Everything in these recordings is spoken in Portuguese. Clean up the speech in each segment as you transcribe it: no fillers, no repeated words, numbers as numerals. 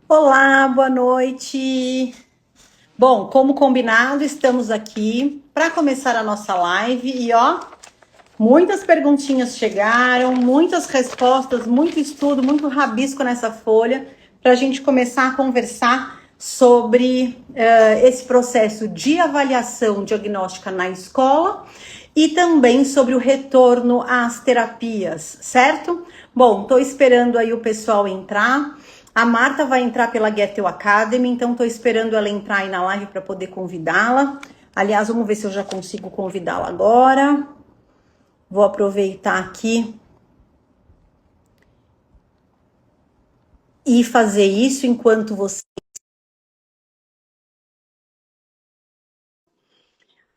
Olá, boa noite. Bom, como combinado, estamos aqui para começar a nossa live e muitas perguntinhas chegaram, muitas respostas, muito estudo, muito rabisco nessa folha para a gente começar a conversar sobre esse processo de avaliação diagnóstica na escola e também sobre o retorno às terapias, certo? Bom, estou esperando aí o pessoal entrar. A Marta vai entrar pela Get Academy, então estou esperando ela entrar aí na live para poder convidá-la. Aliás, vamos ver se eu já consigo convidá-la agora. Vou aproveitar aqui e fazer isso enquanto você.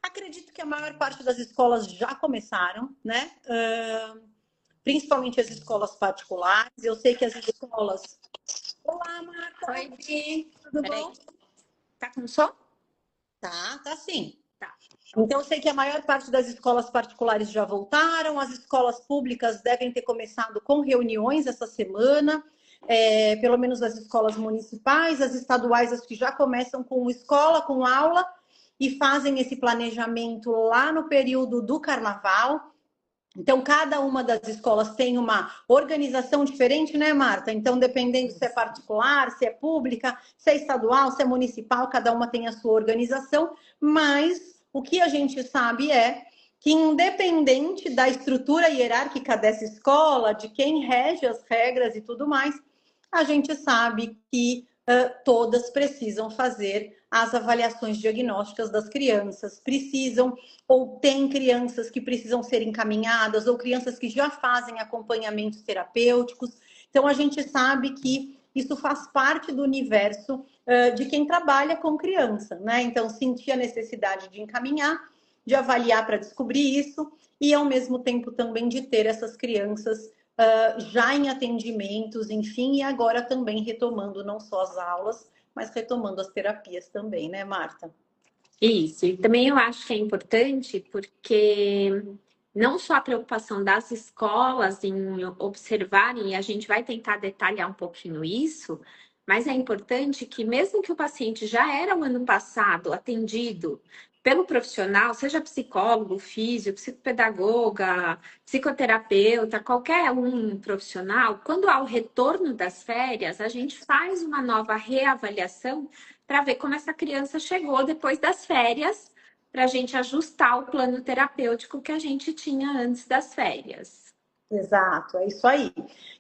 Acredito que a maior parte das escolas já começaram, né? Principalmente as escolas particulares. Eu sei que as escolas. Olá, Marta. Oi, Di. Tudo Peraí. bom? Tá com som? Tá sim. Tá. Então, eu sei que a maior parte das escolas particulares já voltaram, as escolas públicas devem ter começado com reuniões essa semana, pelo menos as escolas municipais, as estaduais, as que já começam com escola, com aula, e fazem esse planejamento lá no período do carnaval. Então, cada uma das escolas tem uma organização diferente, né, Marta? Então, dependendo se é particular, se é pública, se é estadual, se é municipal, cada uma tem a sua organização, mas o que a gente sabe é que, independente da estrutura hierárquica dessa escola, de quem rege as regras e tudo mais, a gente sabe que todas precisam fazer as avaliações diagnósticas das crianças, precisam ou tem crianças que precisam ser encaminhadas, ou crianças que já fazem acompanhamentos terapêuticos. Então, a gente sabe que isso faz parte do universo de quem trabalha com criança, né? Então, sentir a necessidade de encaminhar, de avaliar para descobrir isso, e ao mesmo tempo também de ter essas crianças já em atendimentos, enfim, e agora também retomando não só as aulas, mas retomando as terapias também, né, Marta? Isso. E também eu acho que é importante porque não só a preocupação das escolas em observarem, e a gente vai tentar detalhar um pouquinho isso, mas é importante que, mesmo que o paciente já era o ano passado atendido pelo profissional, seja psicólogo, físio, psicopedagoga, psicoterapeuta, qualquer um profissional, quando há o retorno das férias, a gente faz uma nova reavaliação para ver como essa criança chegou depois das férias, para a gente ajustar o plano terapêutico que a gente tinha antes das férias. Exato, é isso aí.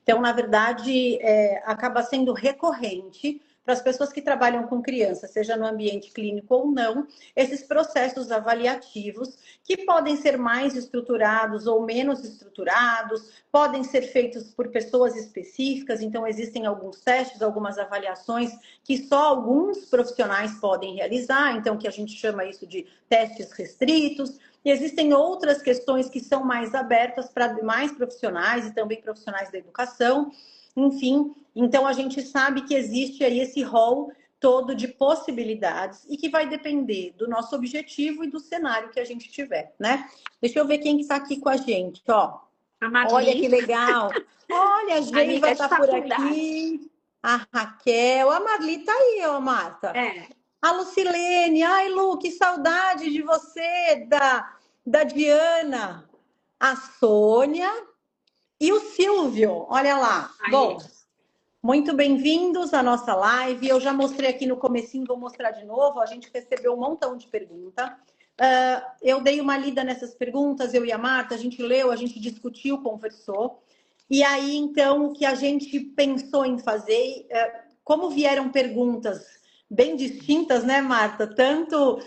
Então, na verdade, acaba sendo recorrente para as pessoas que trabalham com crianças, seja no ambiente clínico ou não, esses processos avaliativos que podem ser mais estruturados ou menos estruturados, podem ser feitos por pessoas específicas, então existem alguns testes, algumas avaliações que só alguns profissionais podem realizar, então que a gente chama isso de testes restritos. E existem outras questões que são mais abertas para demais profissionais e também profissionais da educação. Enfim, então a gente sabe que existe aí esse rol todo de possibilidades e que vai depender do nosso objetivo e do cenário que a gente tiver, né? Deixa eu ver quem está aqui com a gente, ó. A Olha que Marli, legal. Olha, a Geiva amiga de está por faculdade. aqui. A Raquel, a Marli tá aí, ó, Marta. É, A Lucilene, ai Lu, que saudade de você, da Diana, a Sônia e o Silvio, olha lá. Bom, aí. muito bem-vindos à nossa live. Eu já mostrei aqui no comecinho, vou mostrar de novo. A gente recebeu um montão de perguntas. Eu dei uma lida nessas perguntas, eu e a Marta, a gente leu, a gente discutiu, conversou. E aí, então, o que a gente pensou em fazer, como vieram perguntas bem distintas, né, Marta? Tanto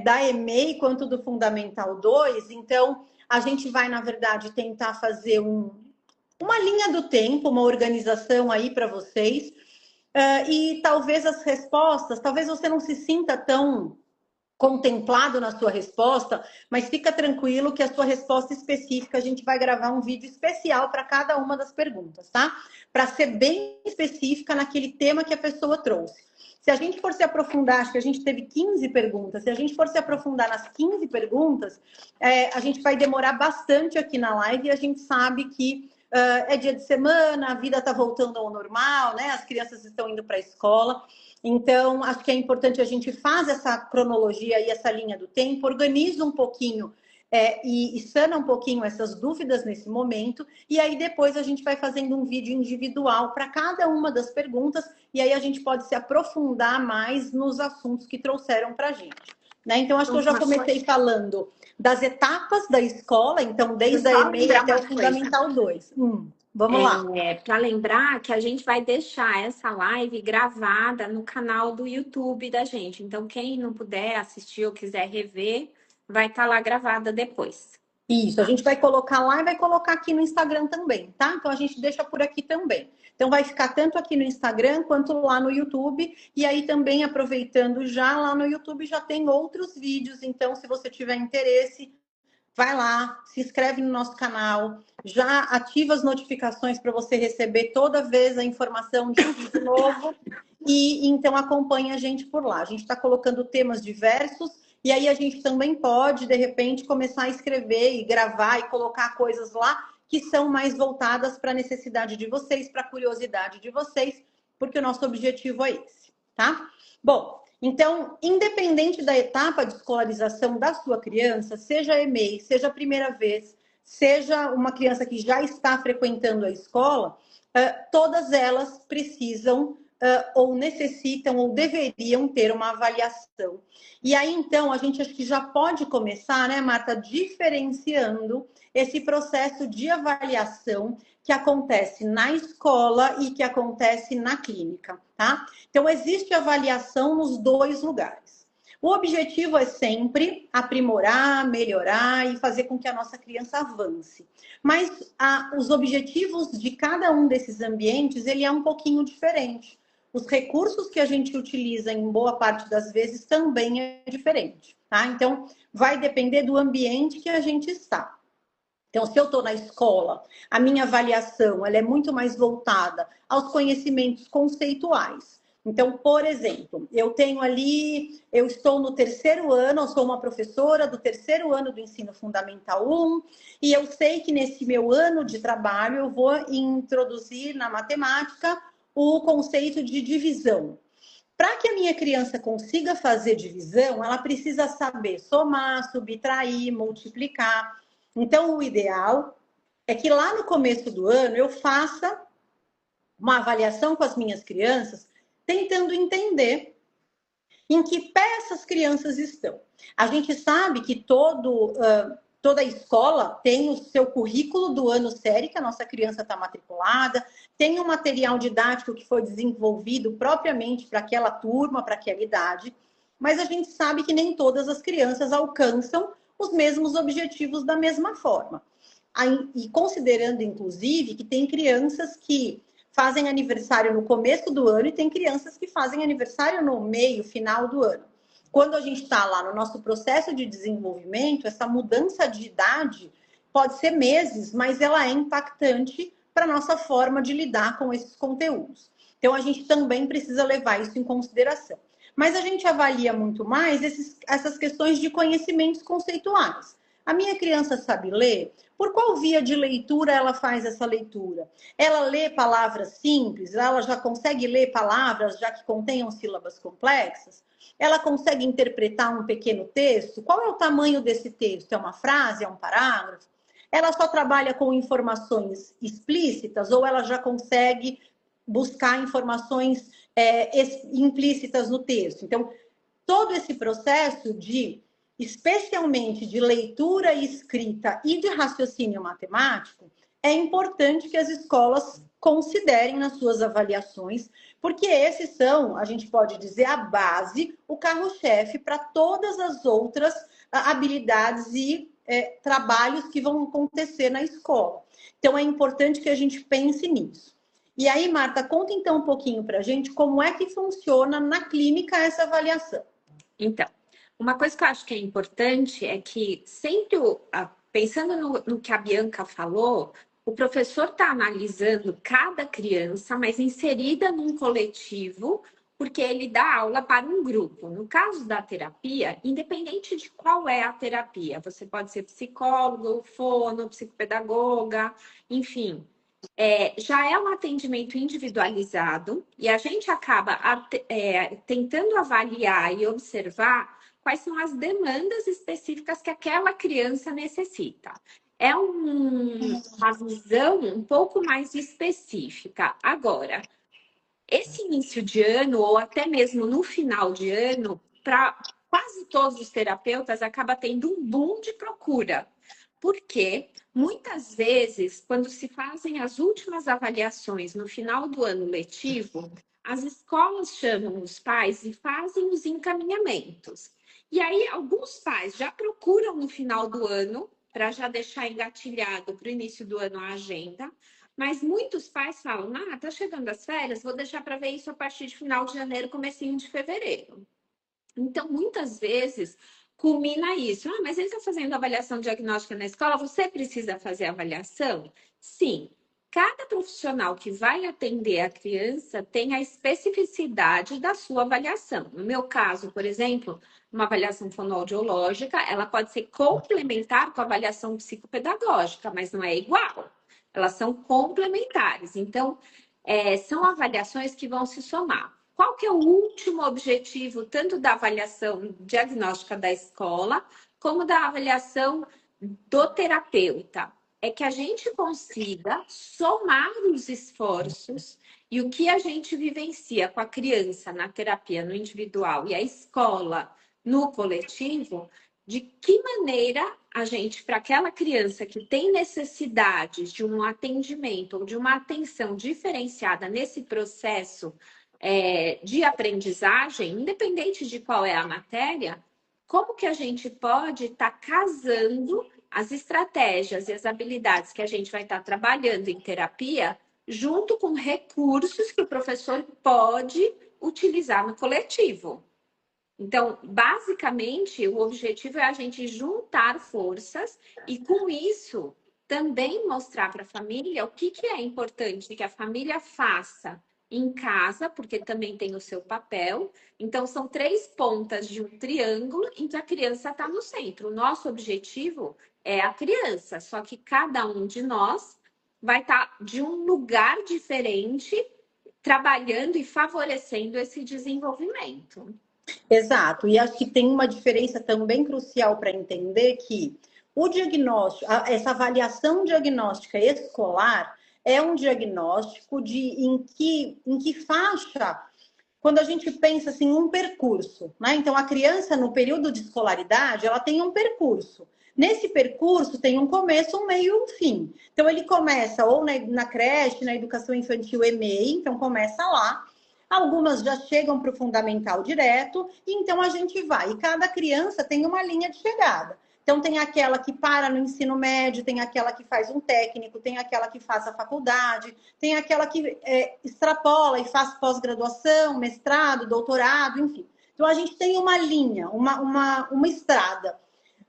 da EMEI quanto do Fundamental 2. Então, a gente vai, na verdade, tentar fazer uma linha do tempo, uma organização aí para vocês. E talvez as respostas, talvez você não se sinta tão contemplado na sua resposta, mas fica tranquilo que a sua resposta específica a gente vai gravar um vídeo especial para cada uma das perguntas, tá? Para ser bem específica naquele tema que a pessoa trouxe. Se a gente for se aprofundar, acho que a gente teve 15 perguntas, se a gente for se aprofundar nas 15 perguntas, a gente vai demorar bastante aqui na live e a gente sabe que é dia de semana, a vida está voltando ao normal, né? As crianças estão indo para a escola. Então, acho que é importante a gente fazer essa cronologia e essa linha do tempo, organiza um pouquinho e sana um pouquinho essas dúvidas nesse momento, e aí depois a gente vai fazendo um vídeo individual para cada uma das perguntas, e aí a gente pode se aprofundar mais nos assuntos que trouxeram para a gente. Né? Então, acho que eu já comecei falando das etapas da escola, então desde a EMEI até o Fundamental 2. Vamos lá. Para lembrar que a gente vai deixar essa live gravada no canal do YouTube da gente. Então, quem não puder assistir ou quiser rever, vai estar lá gravada depois. Isso, a gente vai colocar lá e vai colocar aqui no Instagram também, tá? Então a gente deixa por aqui também. Então vai ficar tanto aqui no Instagram quanto lá no YouTube. E aí também aproveitando já lá no YouTube já tem outros vídeos. Então se você tiver interesse, vai lá, se inscreve no nosso canal, já ativa as notificações para você receber toda vez a informação de um vídeo novo. E então acompanha a gente por lá. A gente está colocando temas diversos. E aí a gente também pode, de repente, começar a escrever e gravar e colocar coisas lá que são mais voltadas para a necessidade de vocês, para a curiosidade de vocês, porque o nosso objetivo é esse, tá? Bom, então, independente da etapa de escolarização da sua criança, seja EMEI, seja a primeira vez, seja uma criança que já está frequentando a escola, todas elas precisam ou necessitam ou deveriam ter uma avaliação. E aí, então, a gente acho que já pode começar, né, Marta, diferenciando esse processo de avaliação que acontece na escola e que acontece na clínica, tá? Então, existe avaliação nos dois lugares. O objetivo é sempre aprimorar, melhorar e fazer com que a nossa criança avance. Mas os objetivos de cada um desses ambientes, ele é um pouquinho diferente. Os recursos que a gente utiliza em boa parte das vezes também é diferente, tá? Então, vai depender do ambiente que a gente está. Então, se eu estou na escola, a minha avaliação ela é muito mais voltada aos conhecimentos conceituais. Então, por exemplo, eu estou no terceiro ano, eu sou uma professora do terceiro ano do ensino fundamental 1, e eu sei que nesse meu ano de trabalho eu vou introduzir na matemática o conceito de divisão. Para que a minha criança consiga fazer divisão, ela precisa saber somar, subtrair, multiplicar. Então, o ideal é que lá no começo do ano eu faça uma avaliação com as minhas crianças, tentando entender em que pé essas crianças estão. A gente sabe que toda escola tem o seu currículo do ano série, que a nossa criança está matriculada, tem um material didático que foi desenvolvido propriamente para aquela turma, para aquela idade, mas a gente sabe que nem todas as crianças alcançam os mesmos objetivos da mesma forma. E considerando, inclusive, que tem crianças que fazem aniversário no começo do ano e tem crianças que fazem aniversário no meio, final do ano. Quando a gente está lá no nosso processo de desenvolvimento, essa mudança de idade pode ser meses, mas ela é impactante para a nossa forma de lidar com esses conteúdos. Então, a gente também precisa levar isso em consideração. Mas a gente avalia muito mais essas questões de conhecimentos conceituais. A minha criança sabe ler? Por qual via de leitura ela faz essa leitura? Ela lê palavras simples? Ela já consegue ler palavras já que contenham sílabas complexas? Ela consegue interpretar um pequeno texto? Qual é o tamanho desse texto? É uma frase? É um parágrafo? Ela só trabalha com informações explícitas ou ela já consegue buscar informações implícitas no texto? Então, todo esse processo especialmente de leitura e escrita e de raciocínio matemático, é importante que as escolas considerem nas suas avaliações, porque esses são, a gente pode dizer, a base, o carro-chefe para todas as outras habilidades e trabalhos que vão acontecer na escola. Então, é importante que a gente pense nisso. E aí, Marta, conta então um pouquinho para a gente como é que funciona na clínica essa avaliação. Então, uma coisa que eu acho que é importante é que sempre, pensando no que a Bianca falou, o professor está analisando cada criança, mas inserida num coletivo, porque ele dá aula para um grupo. No caso da terapia, independente de qual é a terapia, você pode ser psicólogo, fono, psicopedagoga, enfim. já é um atendimento individualizado e a gente acaba tentando avaliar e observar quais são as demandas específicas que aquela criança necessita. É uma visão um pouco mais específica. Agora, esse início de ano, ou até mesmo no final de ano, para quase todos os terapeutas, acaba tendo um boom de procura. Porque muitas vezes, quando se fazem as últimas avaliações no final do ano letivo, as escolas chamam os pais e fazem os encaminhamentos. E aí, alguns pais já procuram no final do ano, para já deixar engatilhado para o início do ano a agenda. Mas muitos pais falam, tá chegando as férias, vou deixar para ver isso a partir de final de janeiro, comecinho de fevereiro. Então, muitas vezes, culmina isso. Mas ele está fazendo avaliação diagnóstica na escola, você precisa fazer avaliação? Sim. Cada profissional que vai atender a criança tem a especificidade da sua avaliação. No meu caso, por exemplo, uma avaliação fonoaudiológica, ela pode ser complementar com a avaliação psicopedagógica, mas não é igual. Elas são complementares. Então, são avaliações que vão se somar. Qual que é o último objetivo, tanto da avaliação diagnóstica da escola, como da avaliação do terapeuta? É que a gente consiga somar os esforços e o que a gente vivencia com a criança na terapia no individual e a escola no coletivo, de que maneira a gente, para aquela criança que tem necessidades de um atendimento ou de uma atenção diferenciada nesse processo de aprendizagem, independente de qual é a matéria, como que a gente pode estar casando as estratégias e as habilidades que a gente vai estar trabalhando em terapia junto com recursos que o professor pode utilizar no coletivo. Então, basicamente, o objetivo é a gente juntar forças e, com isso, também mostrar para a família o que é importante que a família faça em casa, porque também tem o seu papel. Então, são 3 pontas de um triângulo em que a criança está no centro. O nosso objetivo é a criança, só que cada um de nós vai estar de um lugar diferente, trabalhando e favorecendo esse desenvolvimento. Exato, e acho que tem uma diferença também crucial para entender que o diagnóstico, essa avaliação diagnóstica escolar é um diagnóstico em que faixa, quando a gente pensa assim, um percurso, né? Então, a criança, no período de escolaridade, ela tem um percurso. Nesse percurso tem um começo, um meio e um fim. Então, ele começa ou na creche, na educação infantil EMEI, então começa lá. Algumas já chegam para o fundamental direto, e então a gente vai. E cada criança tem uma linha de chegada. Então, tem aquela que para no ensino médio, tem aquela que faz um técnico, tem aquela que faz a faculdade, tem aquela que extrapola e faz pós-graduação, mestrado, doutorado, enfim. Então, a gente tem uma linha, uma estrada.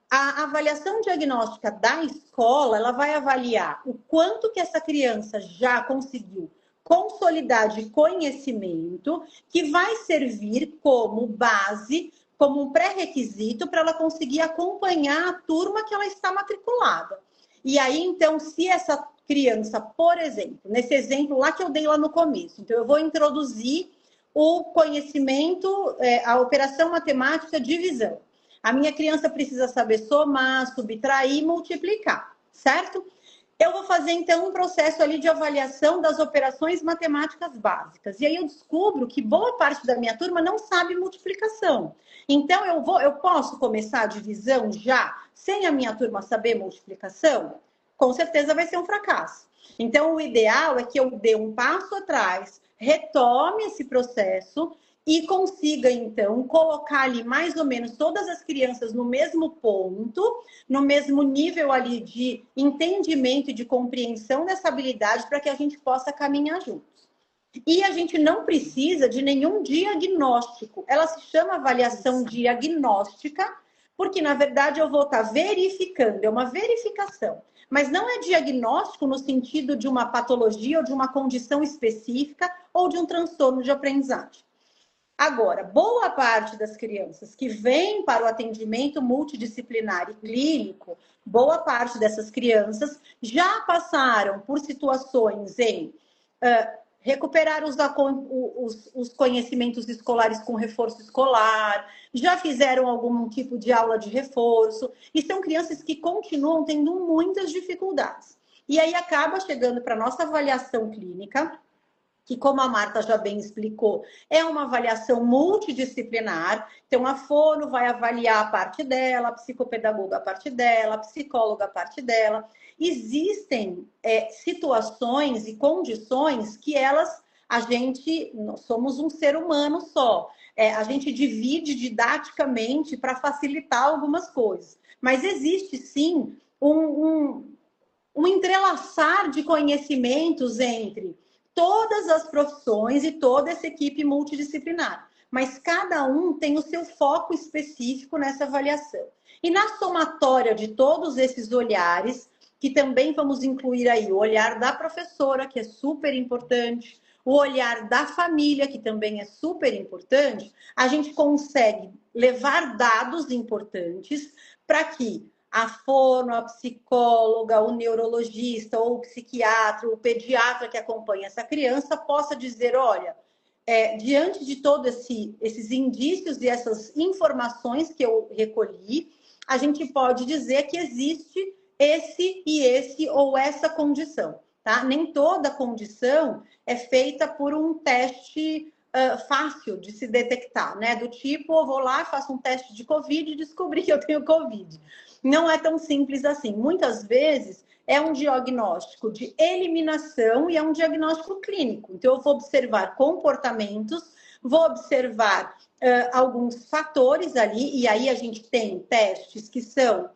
A avaliação diagnóstica da escola, ela vai avaliar o quanto que essa criança já conseguiu consolidar de conhecimento, que vai servir como base, como um pré-requisito para ela conseguir acompanhar a turma que ela está matriculada. E aí, então, se essa criança, por exemplo, nesse exemplo lá que eu dei lá no começo, então eu vou introduzir o conhecimento, a operação matemática divisão. A minha criança precisa saber somar, subtrair e multiplicar, certo? Eu vou fazer, então, um processo ali de avaliação das operações matemáticas básicas. E aí eu descubro que boa parte da minha turma não sabe multiplicação. Então, eu posso começar a divisão já sem a minha turma saber multiplicação? Com certeza vai ser um fracasso. Então, o ideal é que eu dê um passo atrás, retome esse processo e consiga, então, colocar ali mais ou menos todas as crianças no mesmo ponto, no mesmo nível ali de entendimento e de compreensão dessa habilidade para que a gente possa caminhar juntos. E a gente não precisa de nenhum diagnóstico. Ela se chama avaliação diagnóstica, porque, na verdade, eu vou estar verificando, é uma verificação. Mas não é diagnóstico no sentido de uma patologia ou de uma condição específica ou de um transtorno de aprendizagem. Agora, boa parte das crianças que vêm para o atendimento multidisciplinar e clínico, boa parte dessas crianças já passaram por situações em recuperar os conhecimentos escolares com reforço escolar, já fizeram algum tipo de aula de reforço, e são crianças que continuam tendo muitas dificuldades. E aí acaba chegando para a nossa avaliação clínica, que, como a Marta já bem explicou, é uma avaliação multidisciplinar. Então, a fono vai avaliar a parte dela, a psicopedagoga a parte dela, a psicóloga a parte dela. Existem situações e condições que nós somos um ser humano só. A gente divide didaticamente para facilitar algumas coisas. Mas existe, sim, um entrelaçar de conhecimentos entre todas as profissões e toda essa equipe multidisciplinar. Mas cada um tem o seu foco específico nessa avaliação. E na somatória de todos esses olhares, que também vamos incluir aí o olhar da professora, que é super importante, o olhar da família, que também é super importante, a gente consegue levar dados importantes para que a fono, a psicóloga, o neurologista, ou o psiquiatra, o pediatra que acompanha essa criança possa dizer, olha, diante de todos esses indícios e essas informações que eu recolhi, a gente pode dizer que existe esse ou essa condição, tá? Nem toda condição é feita por um teste fácil de se detectar, né? Do tipo, eu vou lá, faço um teste de Covid e descobri que eu tenho Covid. Não é tão simples assim. Muitas vezes é um diagnóstico de eliminação e é um diagnóstico clínico. Então, eu vou observar comportamentos, vou observar alguns fatores ali, e aí a gente tem testes que são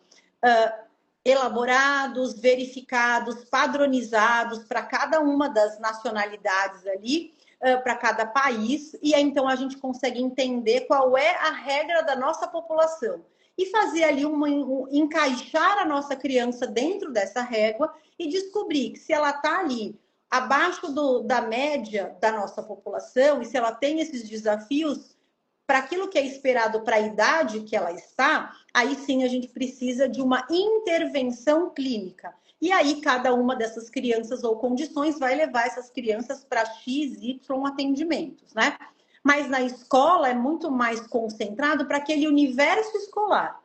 elaborados, verificados, padronizados para cada uma das nacionalidades ali, para cada país, e aí então a gente consegue entender qual é a regra da nossa população e fazer ali encaixar a nossa criança dentro dessa régua e descobrir que se ela está ali abaixo da média da nossa população e se ela tem esses desafios para aquilo que é esperado para a idade que ela está, aí sim a gente precisa de uma intervenção clínica. E aí cada uma dessas crianças ou condições vai levar essas crianças para X, Y atendimentos, né? Mas na escola é muito mais concentrado para aquele universo escolar.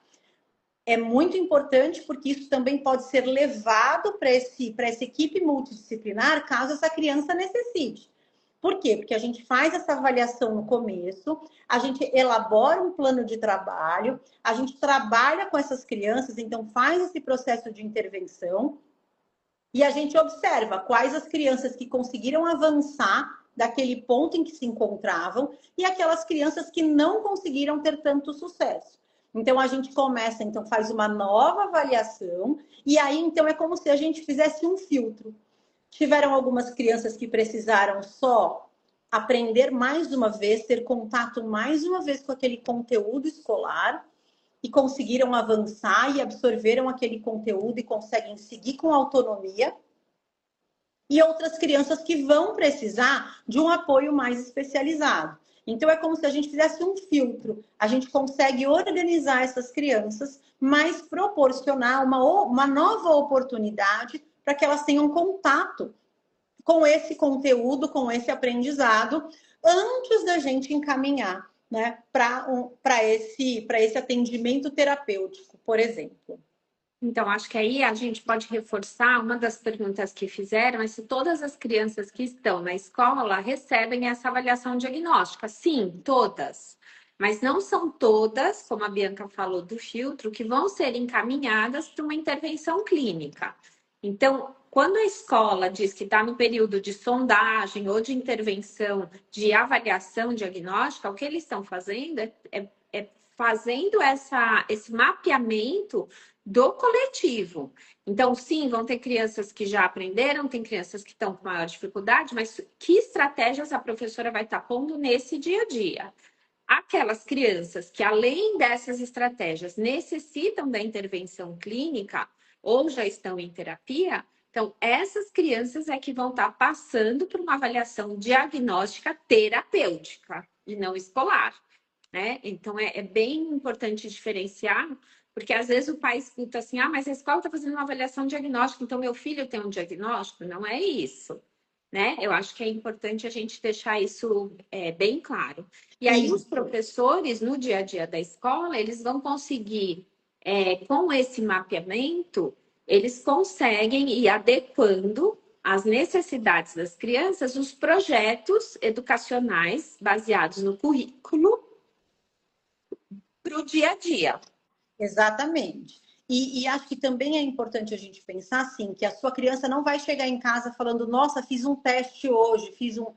É muito importante porque isso também pode ser levado para essa equipe multidisciplinar caso essa criança necessite. Por quê? Porque a gente faz essa avaliação no começo, a gente elabora um plano de trabalho, a gente trabalha com essas crianças, então faz esse processo de intervenção e a gente observa quais as crianças que conseguiram avançar daquele ponto em que se encontravam e aquelas crianças que não conseguiram ter tanto sucesso. Então, a gente começa, então, faz uma nova avaliação e aí, então, é como se a gente fizesse um filtro. Tiveram algumas crianças que precisaram só aprender mais uma vez, ter contato mais uma vez com aquele conteúdo escolar e conseguiram avançar e absorveram aquele conteúdo e conseguem seguir com autonomia. E outras crianças que vão precisar de um apoio mais especializado. Então, é como se a gente fizesse um filtro. A gente consegue organizar essas crianças, mas proporcionar uma nova oportunidade para que elas tenham contato com esse conteúdo, com esse aprendizado, antes da gente encaminhar, né, para esse atendimento terapêutico, por exemplo. Então, acho que aí a gente pode reforçar uma das perguntas que fizeram, é se todas as crianças que estão na escola recebem essa avaliação diagnóstica. Sim, todas. Mas não são todas, como a Bianca falou do filtro, que vão ser encaminhadas para uma intervenção clínica. Então, quando a escola diz que está no período de sondagem ou de intervenção de avaliação diagnóstica, o que eles estão fazendo é fazendo esse mapeamento do coletivo. Então, sim, vão ter crianças que já aprenderam, tem crianças que estão com maior dificuldade, mas que estratégias a professora vai estar pondo nesse dia a dia? Aquelas crianças que, além dessas estratégias, necessitam da intervenção clínica ou já estão em terapia, então, essas crianças é que vão estar passando por uma avaliação diagnóstica terapêutica. e não escolar, né? Então, é bem importante diferenciar, porque às vezes o pai escuta assim, ah, mas a escola está fazendo uma avaliação diagnóstica, então meu filho tem um diagnóstico. Não é isso, né? Eu acho que é importante a gente deixar isso bem claro. E aí os professores, no dia a dia da escola, eles vão conseguir, com esse mapeamento, eles conseguem ir adequando às necessidades das crianças os projetos educacionais baseados no currículo para o dia a dia. Exatamente. E acho que também é importante a gente pensar assim, que a sua criança não vai chegar em casa falando, nossa, fiz um teste hoje, fiz um.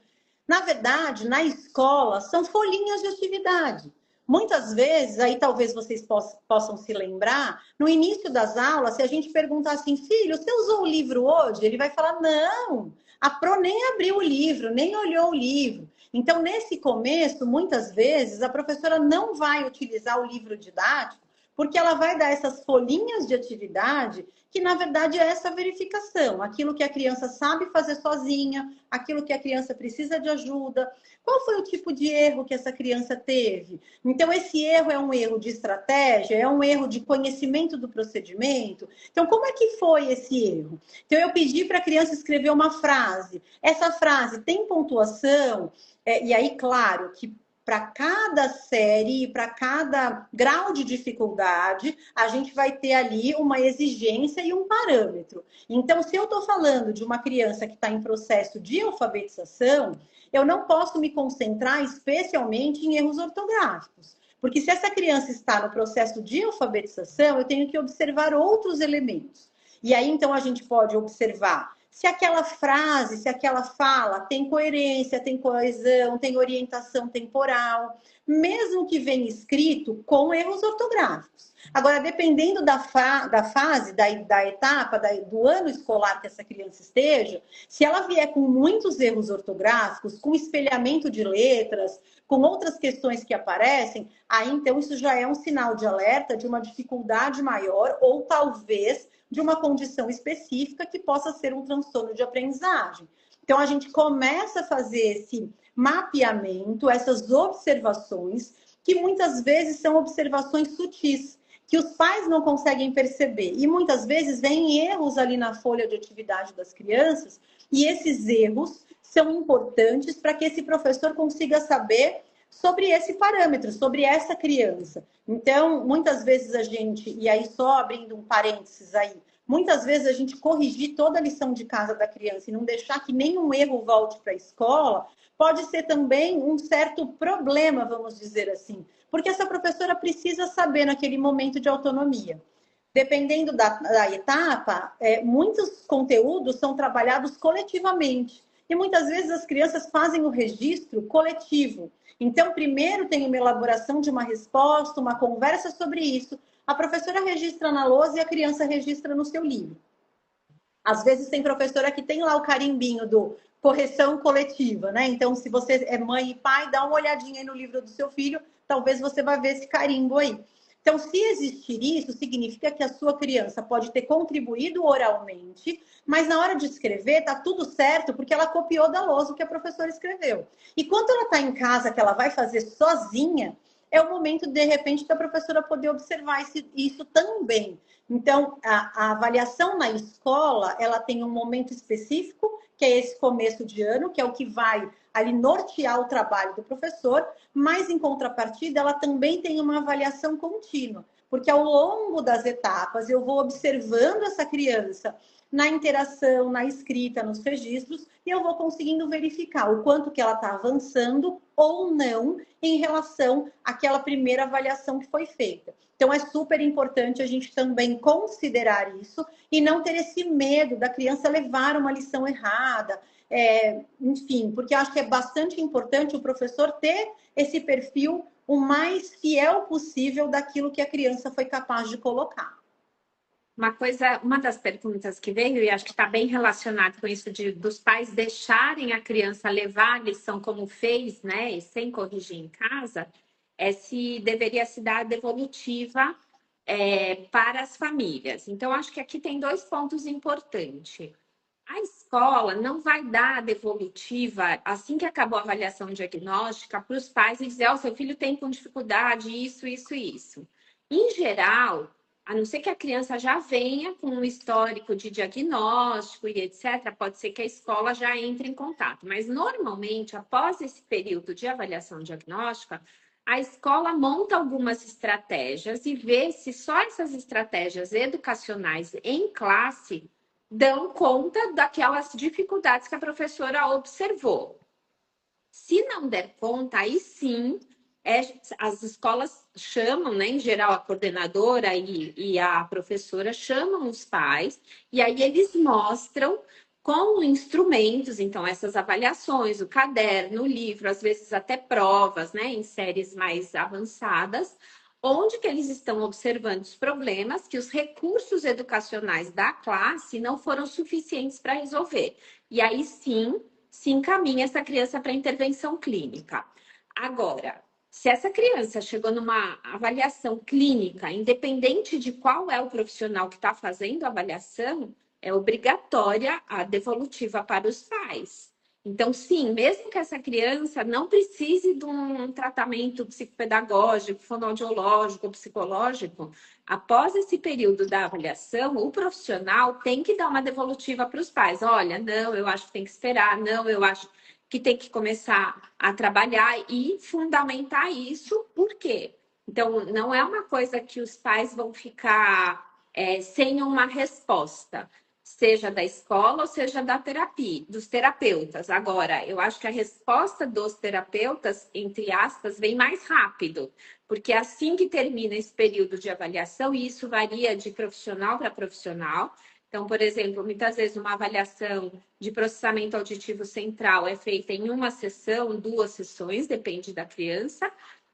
Na verdade, na escola, são folhinhas de atividade. Muitas vezes, aí talvez vocês possam se lembrar, no início das aulas, se a gente perguntar assim, filho, você usou o livro hoje? Ele vai falar, não, a Pro nem abriu o livro, nem olhou o livro. Então, nesse começo, muitas vezes, a professora não vai utilizar o livro didático porque ela vai dar essas folhinhas de atividade que, na verdade, é essa verificação. Aquilo que a criança sabe fazer sozinha, aquilo que a criança precisa de ajuda. Qual foi o tipo de erro que essa criança teve? Então, esse erro é um erro de estratégia? É um erro de conhecimento do procedimento? Então, como é que foi esse erro? Então, eu pedi para a criança escrever uma frase. Essa frase tem pontuação? E aí, claro, que para cada série, para cada grau de dificuldade, a gente vai ter ali uma exigência e um parâmetro. Então, se eu estou falando de uma criança que está em processo de alfabetização, eu não posso me concentrar especialmente em erros ortográficos. Porque se essa criança está no processo de alfabetização, eu tenho que observar outros elementos. E aí, então, a gente pode observar se aquela frase, se aquela fala tem coerência, tem coesão, tem orientação temporal, mesmo que venha escrito com erros ortográficos. Agora, dependendo da fase, da etapa, do ano escolar que essa criança esteja, se ela vier com muitos erros ortográficos, com espelhamento de letras, com outras questões que aparecem, aí então isso já é um sinal de alerta de uma dificuldade maior ou talvez de uma condição específica que possa ser um transtorno de aprendizagem. Então, a gente começa a fazer esse mapeamento, essas observações, que muitas vezes são observações sutis, que os pais não conseguem perceber. E muitas vezes vêm erros ali na folha de atividade das crianças, e esses erros são importantes para que esse professor consiga saber sobre esse parâmetro, sobre essa criança. Então, muitas vezes a gente, e aí só abrindo um parênteses aí, muitas vezes a gente corrigir toda a lição de casa da criança e não deixar que nenhum erro volte para a escola, pode ser também um certo problema, vamos dizer assim, porque essa professora precisa saber naquele momento de autonomia. Dependendo da etapa, muitos conteúdos são trabalhados coletivamente. E muitas vezes as crianças fazem o registro coletivo. Então, primeiro tem uma elaboração de uma resposta, uma conversa sobre isso. A professora registra na lousa e a criança registra no seu livro. Às vezes tem professora que tem lá o carimbinho do correção coletiva, né? Então, se você é mãe e pai, dá uma olhadinha aí no livro do seu filho, talvez você vá ver esse carimbo aí. Então, se existir isso, significa que a sua criança pode ter contribuído oralmente, mas na hora de escrever tá tudo certo, porque ela copiou da lousa o que a professora escreveu. E quando ela está em casa, que ela vai fazer sozinha, é o momento, de repente, da professora poder observar isso também. Então, a avaliação na escola, ela tem um momento específico, que é esse começo de ano, que é o que vai ali nortear o trabalho do professor, mas em contrapartida, ela também tem uma avaliação contínua, porque ao longo das etapas eu vou observando essa criança na interação, na escrita, nos registros, e eu vou conseguindo verificar o quanto que ela está avançando ou não em relação àquela primeira avaliação que foi feita. Então, é super importante a gente também considerar isso e não ter esse medo da criança levar uma lição errada, enfim, porque eu acho que é bastante importante o professor ter esse perfil o mais fiel possível daquilo que a criança foi capaz de colocar. Uma das perguntas que veio, e acho que está bem relacionado com isso dos pais deixarem a criança levar a lição como fez, né, e sem corrigir em casa, é se deveria se dar a devolutiva para as famílias. Então, acho que aqui tem dois pontos importantes. A escola não vai dar a devolutiva assim que acabou a avaliação diagnóstica para os pais e dizer, ó, seu filho tem com dificuldade, isso, isso e isso. Em geral, a não ser que a criança já venha com um histórico de diagnóstico e etc., pode ser que a escola já entre em contato. Mas, normalmente, após esse período de avaliação diagnóstica, a escola monta algumas estratégias e vê se só essas estratégias educacionais em classe dão conta daquelas dificuldades que a professora observou. Se não der conta, aí sim, as escolas chamam, né, em geral, a coordenadora e a professora chamam os pais, e aí eles mostram com instrumentos, então, essas avaliações, o caderno, o livro, às vezes até provas, né, em séries mais avançadas, onde que eles estão observando os problemas que os recursos educacionais da classe não foram suficientes para resolver. E aí sim, se encaminha essa criança para intervenção clínica. Agora, se essa criança chegou numa avaliação clínica, independente de qual é o profissional que está fazendo a avaliação, é obrigatória a devolutiva para os pais. Então, sim, mesmo que essa criança não precise de um tratamento psicopedagógico, fonoaudiológico, psicológico, após esse período da avaliação, o profissional tem que dar uma devolutiva para os pais. Olha, não, eu acho que tem que esperar, não, eu acho que tem que começar a trabalhar e fundamentar isso. Por quê? Então, não é uma coisa que os pais vão ficar sem uma resposta, seja da escola ou seja da terapia, dos terapeutas. Agora, eu acho que a resposta dos terapeutas, entre aspas, vem mais rápido, porque assim que termina esse período de avaliação, e isso varia de profissional para profissional. Então, por exemplo, muitas vezes uma avaliação de processamento auditivo central é feita em uma sessão, 2 sessões, depende da criança.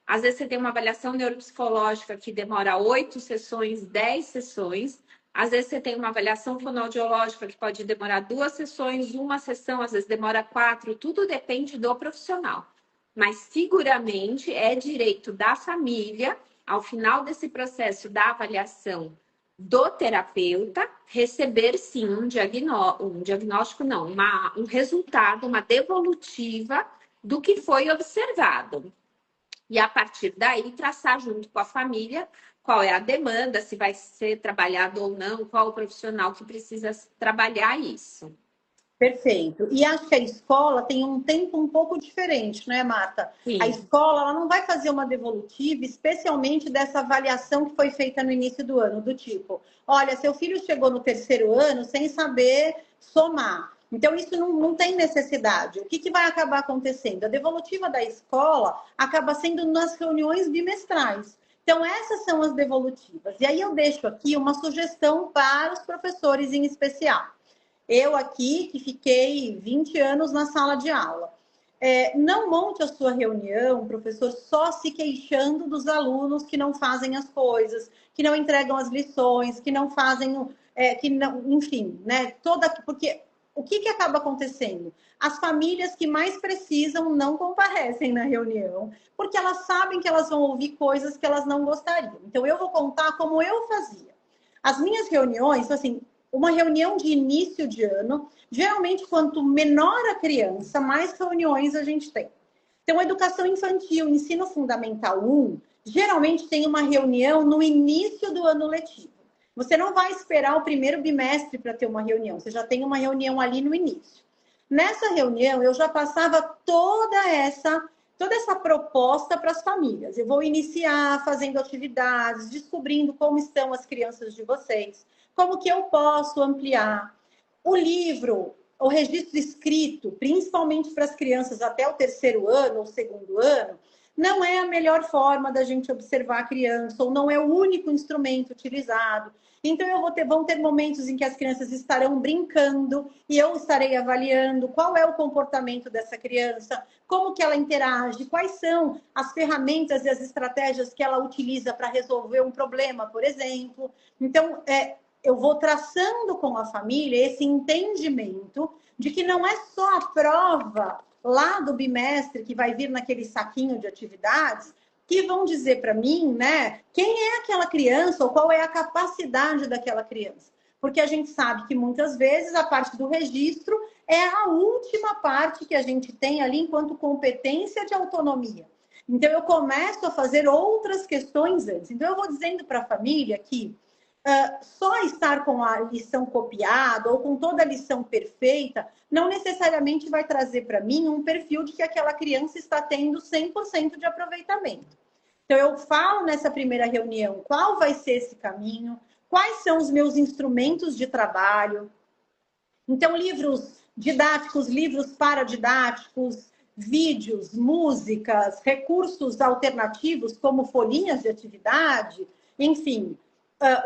Às vezes você tem uma avaliação neuropsicológica que demora 8 sessões, 10 sessões. Às vezes você tem uma avaliação fonoaudiológica que pode demorar 2 sessões, uma sessão, às vezes demora 4, tudo depende do profissional. Mas seguramente é direito da família, ao final desse processo da avaliação do terapeuta, receber sim um diagnóstico, não, um resultado, uma devolutiva do que foi observado. E a partir daí, traçar junto com a família qual é a demanda, se vai ser trabalhado ou não, qual o profissional que precisa trabalhar isso. Perfeito. E acho que a escola tem um tempo um pouco diferente, né, Marta? Sim. A escola ela não vai fazer uma devolutiva, especialmente dessa avaliação que foi feita no início do ano, do tipo, olha, seu filho chegou no 3º ano sem saber somar. Então, isso não tem necessidade. O que vai acabar acontecendo? A devolutiva da escola acaba sendo nas reuniões bimestrais. Então, essas são as devolutivas. E aí eu deixo aqui uma sugestão para os professores em especial. Eu aqui, que fiquei 20 anos na sala de aula. Não monte a sua reunião, professor, só se queixando dos alunos que não fazem as coisas, que não entregam as lições, que não fazem, que não, enfim, né? Porque o que acaba acontecendo? As famílias que mais precisam não comparecem na reunião, porque elas sabem que elas vão ouvir coisas que elas não gostariam. Então, eu vou contar como eu fazia. As minhas reuniões, assim, uma reunião de início de ano, geralmente, quanto menor a criança, mais reuniões a gente tem. Então, educação infantil, ensino fundamental 1, geralmente tem uma reunião no início do ano letivo. Você não vai esperar o primeiro bimestre para ter uma reunião, você já tem uma reunião ali no início. Nessa reunião, eu já passava toda essa proposta para as famílias. Eu vou iniciar fazendo atividades, descobrindo como estão as crianças de vocês, como que eu posso ampliar. O livro, o registro escrito, principalmente para as crianças até o 3º ano ou 2º ano, não é a melhor forma da gente observar a criança, ou não é o único instrumento utilizado. Então, vão ter momentos em que as crianças estarão brincando e eu estarei avaliando qual é o comportamento dessa criança, como que ela interage, quais são as ferramentas e as estratégias que ela utiliza para resolver um problema, por exemplo. Então, eu vou traçando com a família esse entendimento de que não é só a prova lá do bimestre que vai vir naquele saquinho de atividades que vão dizer para mim, né, quem é aquela criança ou qual é a capacidade daquela criança. porque a gente sabe que muitas vezes a parte do registro é a última parte que a gente tem ali enquanto competência de autonomia. Então, eu começo a fazer outras questões antes. Então, eu vou dizendo para a família que só estar com a lição copiada ou com toda a lição perfeita não necessariamente vai trazer para mim um perfil de que aquela criança está tendo 100% de aproveitamento. Então, eu falo nessa primeira reunião qual vai ser esse caminho, quais são os meus instrumentos de trabalho. Então, livros didáticos, livros paradidáticos, vídeos, músicas, recursos alternativos, como folhinhas de atividade, enfim,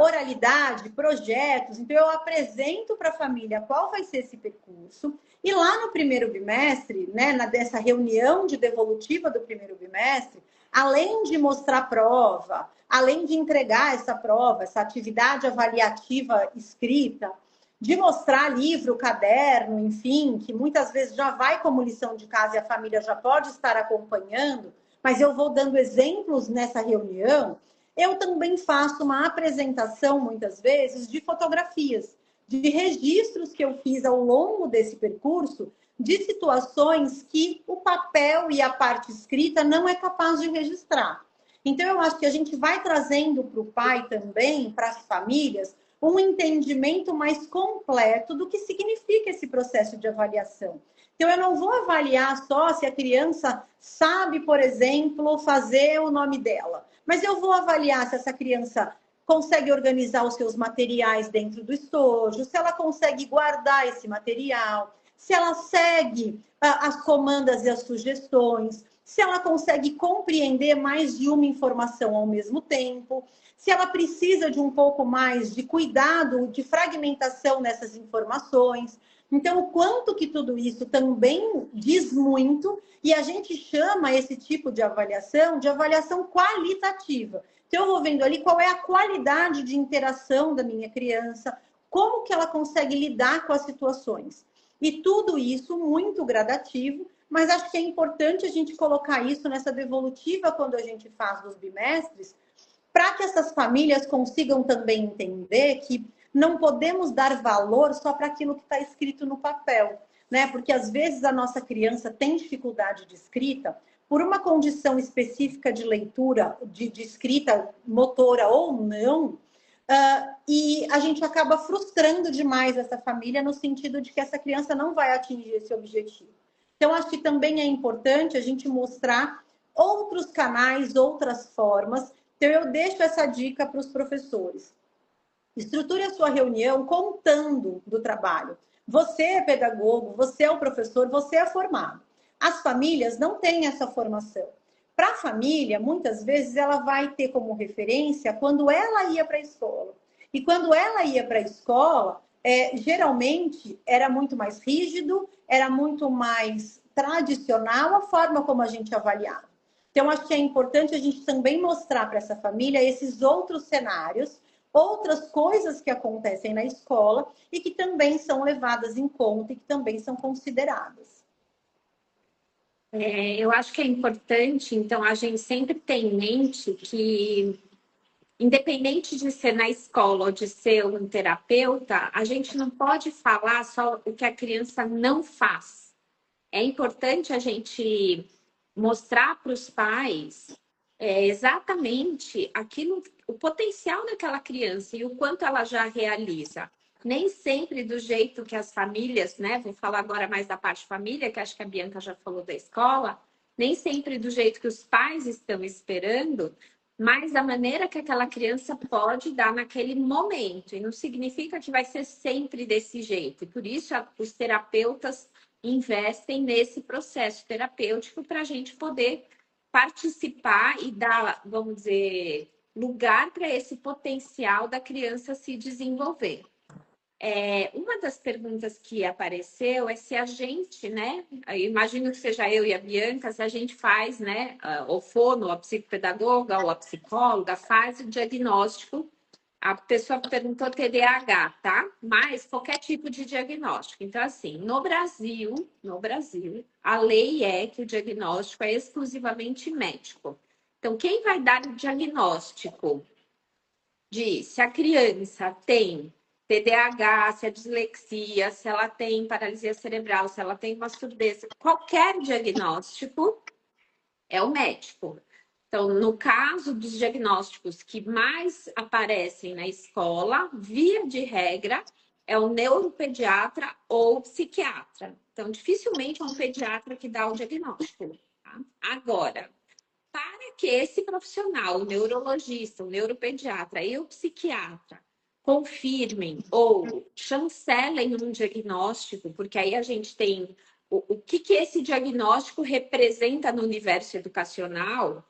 oralidade, projetos. Então, eu apresento para a família qual vai ser esse percurso. E lá no primeiro bimestre, né, dessa reunião de devolutiva do primeiro bimestre, além de mostrar prova, além de entregar essa prova, essa atividade avaliativa escrita, de mostrar livro, caderno, enfim, que muitas vezes já vai como lição de casa e a família já pode estar acompanhando, mas eu vou dando exemplos nessa reunião. Eu também faço uma apresentação, muitas vezes, de fotografias, de registros que eu fiz ao longo desse percurso, de situações que o papel e a parte escrita não é capaz de registrar. Então, eu acho que a gente vai trazendo para o pai também, para as famílias, um entendimento mais completo do que significa esse processo de avaliação. Então, eu não vou avaliar só se a criança sabe, por exemplo, fazer o nome dela, mas eu vou avaliar se essa criança consegue organizar os seus materiais dentro do estojo, se ela consegue guardar esse material, se ela segue as comandas e as sugestões, se ela consegue compreender mais de uma informação ao mesmo tempo, se ela precisa de um pouco mais de cuidado, de fragmentação nessas informações. Então, o quanto que tudo isso também diz muito, e a gente chama esse tipo de avaliação qualitativa. Então, eu vou vendo ali qual é a qualidade de interação da minha criança, como que ela consegue lidar com as situações. E tudo isso muito gradativo, mas acho que é importante a gente colocar isso nessa devolutiva quando a gente faz dos bimestres, para que essas famílias consigam também entender que não podemos dar valor só para aquilo que está escrito no papel, né? Porque às vezes a nossa criança tem dificuldade de escrita por uma condição específica de leitura, de escrita motora ou não, e a gente acaba frustrando demais essa família no sentido de que essa criança não vai atingir esse objetivo. Então, acho que também é importante a gente mostrar outros canais, outras formas. Então, eu deixo essa dica para os professores. Estruture a sua reunião contando do trabalho. Você é pedagogo, você é o professor, você é formado. As famílias não têm essa formação. Para a família, muitas vezes, ela vai ter como referência quando ela ia para a escola. E quando ela ia para a escola, geralmente era muito mais rígido, era muito mais tradicional a forma como a gente avaliava. Então, acho que é importante a gente também mostrar para essa família esses outros cenários, outras coisas que acontecem na escola e que também são levadas em conta e que também são consideradas. Eu acho que é importante, então, a gente sempre ter em mente que, independente de ser na escola ou de ser um terapeuta, a gente não pode falar só o que a criança não faz. É importante a gente mostrar para os pais exatamente aquilo, o potencial daquela criança e o quanto ela já realiza. Nem sempre do jeito que as famílias, né? Vou falar agora mais da parte família, que acho que a Bianca já falou da escola, nem sempre do jeito que os pais estão esperando, mas da maneira que aquela criança pode dar naquele momento. E não significa que vai ser sempre desse jeito. E por isso os terapeutas investem nesse processo terapêutico para a gente poder participar e dar, vamos dizer, lugar para esse potencial da criança se desenvolver. Uma das perguntas que apareceu é se a gente, né? Eu imagino que seja eu e a Bianca, se a gente faz, né? O fono, a psicopedagoga ou a psicóloga faz o diagnóstico. A pessoa perguntou TDAH, tá? Mas qualquer tipo de diagnóstico. Então, assim, no Brasil, a lei é que o diagnóstico é exclusivamente médico. Então, quem vai dar o diagnóstico de se a criança tem TDAH, se é dislexia, se ela tem paralisia cerebral, se ela tem uma surdez, qualquer diagnóstico é o médico. Então, no caso dos diagnósticos que mais aparecem na escola, via de regra, é o neuropediatra ou o psiquiatra. Então, dificilmente é um pediatra que dá o diagnóstico. Tá? Agora, para que esse profissional, o neurologista, o neuropediatra e o psiquiatra, confirmem ou chancelem um diagnóstico, porque aí a gente tem o que esse diagnóstico representa no universo educacional,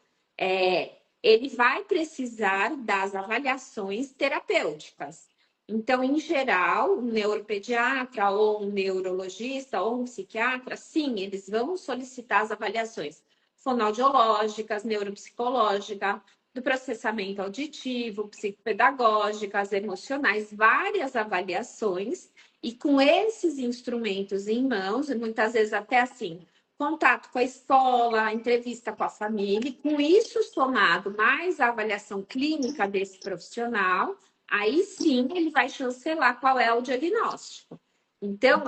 ele vai precisar das avaliações terapêuticas. Então, em geral, um neuropediatra ou um neurologista ou um psiquiatra, sim, eles vão solicitar as avaliações fonoaudiológicas, neuropsicológicas, do processamento auditivo, psicopedagógicas, emocionais, várias avaliações, e com esses instrumentos em mãos, e muitas vezes até assim, contato com a escola, entrevista com a família, e com isso somado mais a avaliação clínica desse profissional, aí sim ele vai chancelar qual é o diagnóstico. Então,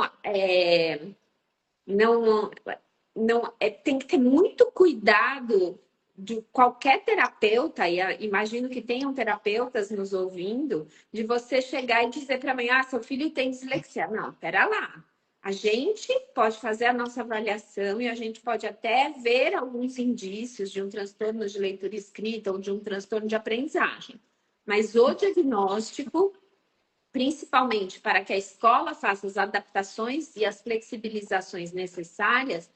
não, tem que ter muito cuidado de qualquer terapeuta, e imagino que tenham terapeutas nos ouvindo, de você chegar e dizer para a mãe, seu filho tem dislexia. Não, pera lá. A gente pode fazer a nossa avaliação e a gente pode até ver alguns indícios de um transtorno de leitura escrita ou de um transtorno de aprendizagem. Mas o diagnóstico, principalmente para que a escola faça as adaptações e as flexibilizações necessárias,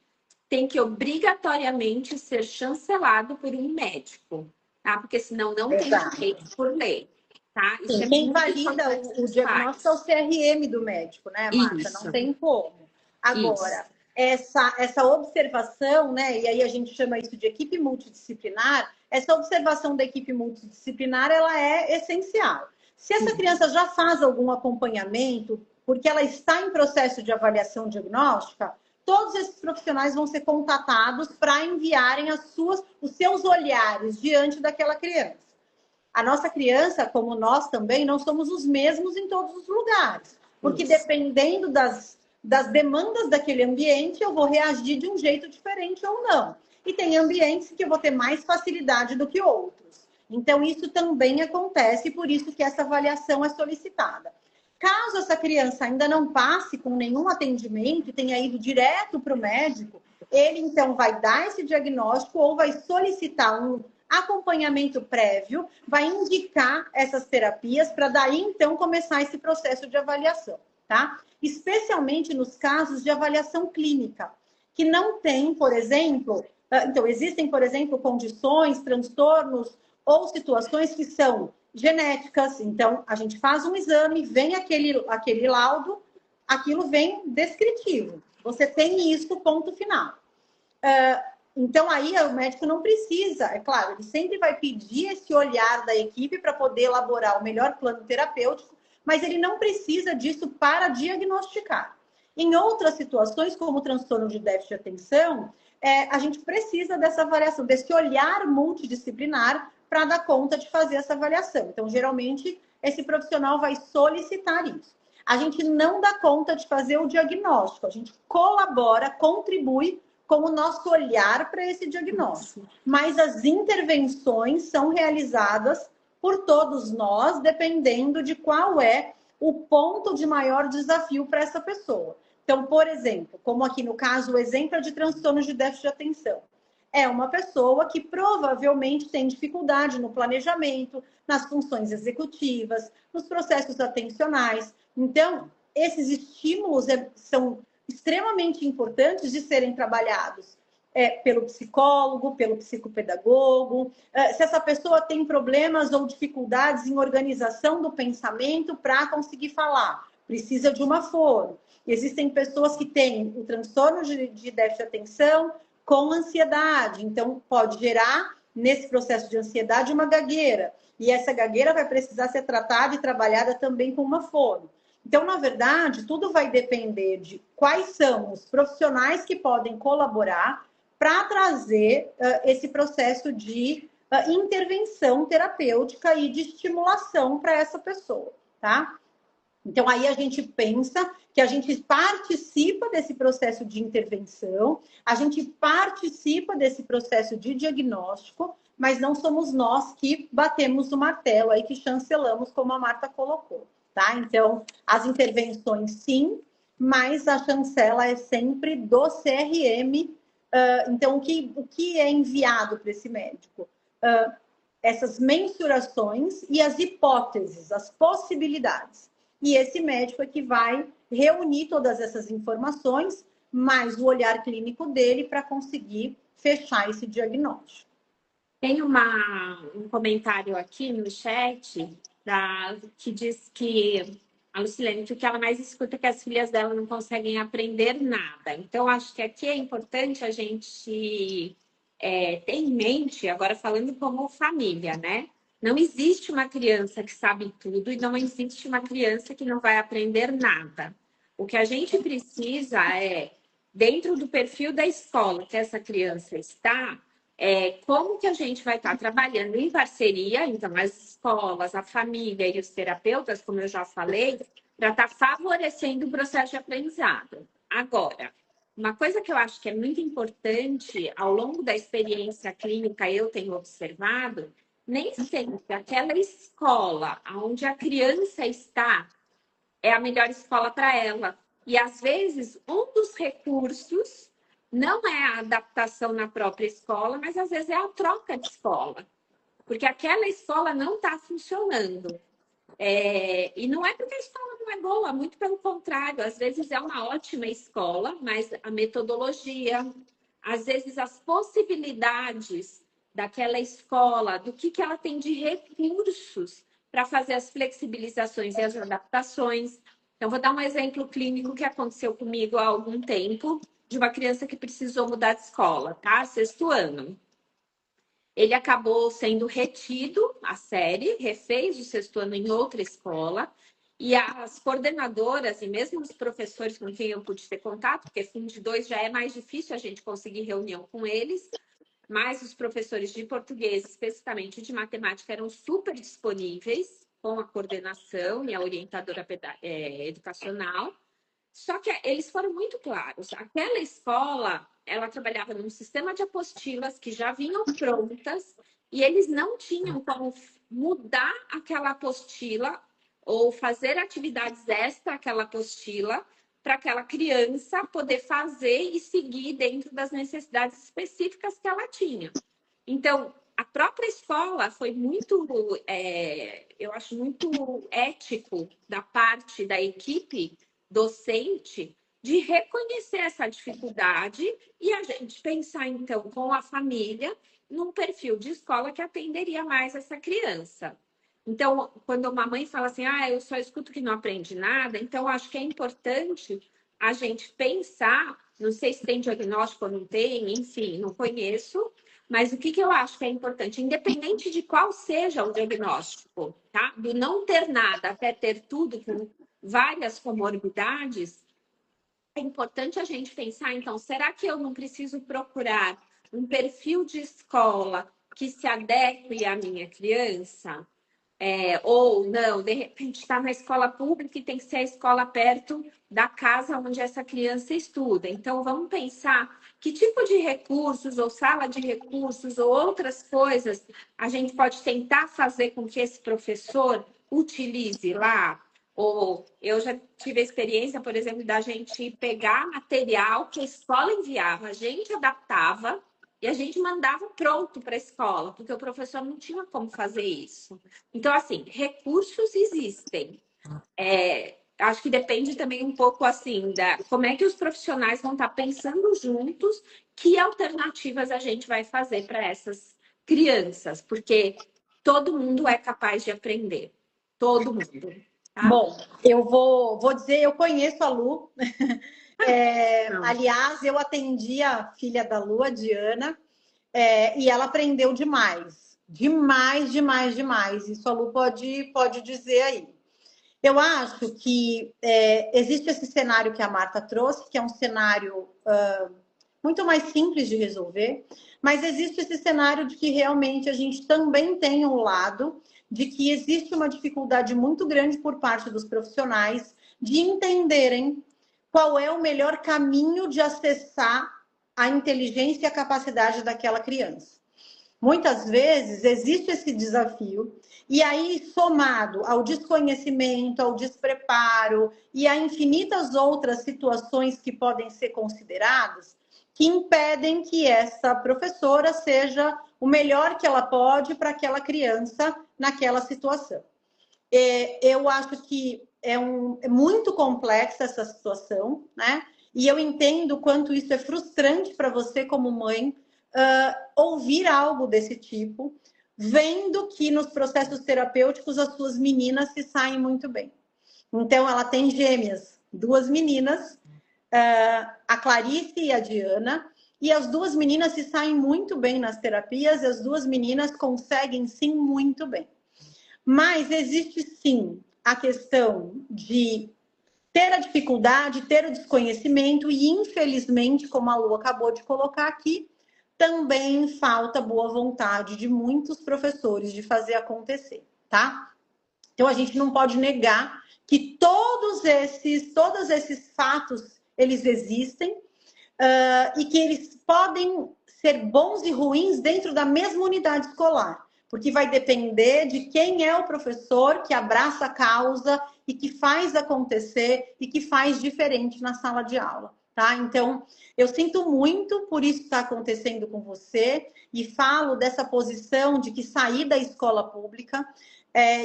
tem que obrigatoriamente ser chancelado por um médico, tá? Porque senão não tem direito por lei, tá? Isso sim, quem valida o diagnóstico é o CRM do médico, né, Marta? Não tem como. Agora, essa observação, né, e aí a gente chama isso de equipe multidisciplinar, essa observação da equipe multidisciplinar, ela é essencial. Se essa criança já faz algum acompanhamento, porque ela está em processo de avaliação diagnóstica, todos esses profissionais vão ser contatados para enviarem os seus olhares diante daquela criança. A nossa criança, como nós também, não somos os mesmos em todos os lugares. Porque dependendo das demandas daquele ambiente, eu vou reagir de um jeito diferente ou não. E tem ambientes que eu vou ter mais facilidade do que outros. Então, isso também acontece, por isso que essa avaliação é solicitada. Caso essa criança ainda não passe com nenhum atendimento e tenha ido direto para o médico, ele então vai dar esse diagnóstico ou vai solicitar um acompanhamento prévio, vai indicar essas terapias para daí então começar esse processo de avaliação, tá? Especialmente nos casos de avaliação clínica, que não tem, por exemplo, então existem, por exemplo, condições, transtornos ou situações que são genéticas, então a gente faz um exame, vem aquele laudo, aquilo vem descritivo. Você tem isso, ponto final. Então, aí o médico não precisa, é claro, ele sempre vai pedir esse olhar da equipe para poder elaborar o melhor plano terapêutico, mas ele não precisa disso para diagnosticar. Em outras situações, como o transtorno de déficit de atenção, a gente precisa dessa avaliação, desse olhar multidisciplinar para dar conta de fazer essa avaliação. Então, geralmente, esse profissional vai solicitar isso. A gente não dá conta de fazer o diagnóstico, a gente colabora, contribui com o nosso olhar para esse diagnóstico. Mas as intervenções são realizadas por todos nós, dependendo de qual é o ponto de maior desafio para essa pessoa. Então, por exemplo, como aqui no caso, o exemplo é de transtorno de déficit de atenção. É uma pessoa que provavelmente tem dificuldade no planejamento, nas funções executivas, nos processos atencionais. Então, esses estímulos são extremamente importantes de serem trabalhados pelo psicólogo, pelo psicopedagogo. Se essa pessoa tem problemas ou dificuldades em organização do pensamento para conseguir falar, precisa de uma fono. Existem pessoas que têm o transtorno de déficit de atenção com ansiedade, então pode gerar nesse processo de ansiedade uma gagueira, e essa gagueira vai precisar ser tratada e trabalhada também com uma fono. Então, na verdade, tudo vai depender de quais são os profissionais que podem colaborar para trazer esse processo de intervenção terapêutica e de estimulação para essa pessoa, tá? Então, aí a gente pensa que a gente participa desse processo de intervenção, a gente participa desse processo de diagnóstico, mas não somos nós que batemos o martelo aí, que chancelamos, como a Marta colocou, tá? Então, as intervenções, sim, mas a chancela é sempre do CRM. Então, o que é enviado para esse médico? Essas mensurações e as hipóteses, as possibilidades. E esse médico é que vai reunir todas essas informações, mais o olhar clínico dele para conseguir fechar esse diagnóstico. Tem um comentário aqui no chat que diz que a Lucilene, que o que ela mais escuta é que as filhas dela não conseguem aprender nada. Então, acho que aqui é importante a gente ter em mente, agora falando como família, né? Não existe uma criança que sabe tudo e não existe uma criança que não vai aprender nada. O que a gente precisa é, dentro do perfil da escola que essa criança está, como que a gente vai estar trabalhando em parceria, então, as escolas, a família e os terapeutas, como eu já falei, para estar favorecendo o processo de aprendizado. Agora, uma coisa que eu acho que é muito importante, ao longo da experiência clínica, eu tenho observado, nem sempre aquela escola onde a criança está é a melhor escola para ela. E, às vezes, um dos recursos não é a adaptação na própria escola, mas, às vezes, é a troca de escola. Porque aquela escola não está funcionando. E não é porque a escola não é boa, muito pelo contrário. Às vezes, é uma ótima escola, mas a metodologia, às vezes, as possibilidades daquela escola, do que ela tem de recursos para fazer as flexibilizações e as adaptações. Então, vou dar um exemplo clínico que aconteceu comigo há algum tempo, de uma criança que precisou mudar de escola, tá? Sexto ano. Ele acabou sendo retido à série, refez o sexto ano em outra escola, e as coordenadoras e mesmo os professores com quem eu pude ter contato, porque fim de 2 já é mais difícil a gente conseguir reunião com eles, mas os professores de português, especificamente de matemática, eram super disponíveis com a coordenação e a orientadora educacional. Só que eles foram muito claros. Aquela escola, ela trabalhava num sistema de apostilas que já vinham prontas e eles não tinham como mudar aquela apostila ou fazer atividades extra àquela apostila para aquela criança poder fazer e seguir dentro das necessidades específicas que ela tinha. Então, a própria escola foi muito, eu acho muito ético da parte da equipe docente de reconhecer essa dificuldade e a gente pensar, então, com a família, num perfil de escola que atenderia mais essa criança. Então, quando uma mãe fala assim, eu só escuto que não aprende nada, então acho que é importante a gente pensar, não sei se tem diagnóstico ou não tem, enfim, não conheço, mas o que eu acho que é importante, independente de qual seja o diagnóstico, tá? Do não ter nada até ter tudo, com várias comorbidades, é importante a gente pensar, então, será que eu não preciso procurar um perfil de escola que se adeque à minha criança? Ou não, de repente está na escola pública e tem que ser a escola perto da casa onde essa criança estuda. Então, vamos pensar que tipo de recursos, ou sala de recursos, ou outras coisas a gente pode tentar fazer com que esse professor utilize lá. Ou eu já tive a experiência, por exemplo, da gente pegar material que a escola enviava, a gente adaptava e a gente mandava pronto para a escola, porque o professor não tinha como fazer isso. Então, assim, recursos existem. Acho que depende também um pouco assim da como é que os profissionais vão estar pensando juntos que alternativas a gente vai fazer para essas crianças, porque todo mundo é capaz de aprender. Todo mundo. Tá? Bom, eu vou dizer, eu conheço a Lu. Aliás, eu atendi a filha da Lu, a Diana, e ela aprendeu demais. Demais, demais, demais. Isso a Lu pode dizer aí. Eu acho que existe esse cenário que a Marta trouxe, que é um cenário muito mais simples de resolver, mas existe esse cenário de que realmente a gente também tem um lado de que existe uma dificuldade muito grande por parte dos profissionais de entenderem qual é o melhor caminho de acessar a inteligência e a capacidade daquela criança. Muitas vezes existe esse desafio, e aí, somado ao desconhecimento, ao despreparo e a infinitas outras situações que podem ser consideradas, que impedem que essa professora seja o melhor que ela pode para aquela criança naquela situação. Eu acho que é muito complexa essa situação, né? E eu entendo o quanto isso é frustrante para você como mãe, ouvir algo desse tipo, vendo que nos processos terapêuticos as suas meninas se saem muito bem. Então, ela tem gêmeas, 2 meninas, a Clarice e a Diana, e as 2 meninas se saem muito bem nas terapias, e as 2 meninas conseguem sim muito bem. Mas existe sim a questão de ter a dificuldade, ter o desconhecimento e, infelizmente, como a Lu acabou de colocar aqui, também falta boa vontade de muitos professores de fazer acontecer, tá? Então, a gente não pode negar que todos esses fatos, eles existem, e que eles podem ser bons e ruins dentro da mesma unidade escolar, porque vai depender de quem é o professor que abraça a causa e que faz acontecer e que faz diferente na sala de aula, tá? Então, eu sinto muito por isso que está acontecendo com você e falo dessa posição de que saí da escola pública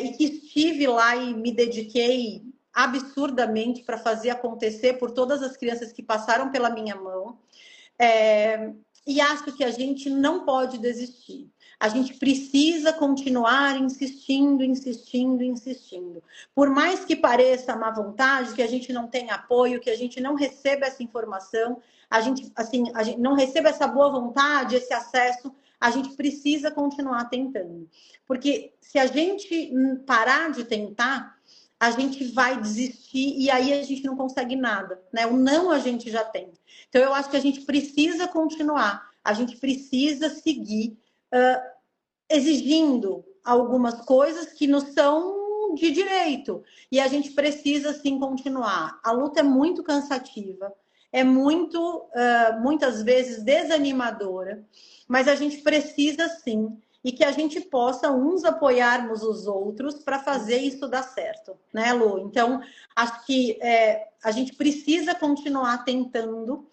e que estive lá e me dediquei absurdamente para fazer acontecer por todas as crianças que passaram pela minha mão. E acho que a gente não pode desistir. A gente precisa continuar insistindo, insistindo, insistindo. Por mais que pareça má vontade, que a gente não tenha apoio, que a gente não receba essa informação, a gente não receba essa boa vontade, esse acesso, a gente precisa continuar tentando. Porque se a gente parar de tentar, a gente vai desistir e aí a gente não consegue nada, né? O não a gente já tem. Então, eu acho que a gente precisa continuar, a gente precisa seguir exigindo algumas coisas que não são de direito. E a gente precisa, sim, continuar. A luta é muito cansativa, é muitas vezes desanimadora, mas a gente precisa, sim, e que a gente possa uns apoiarmos os outros para fazer isso dar certo, né, Lu? Então, acho que a gente precisa continuar tentando.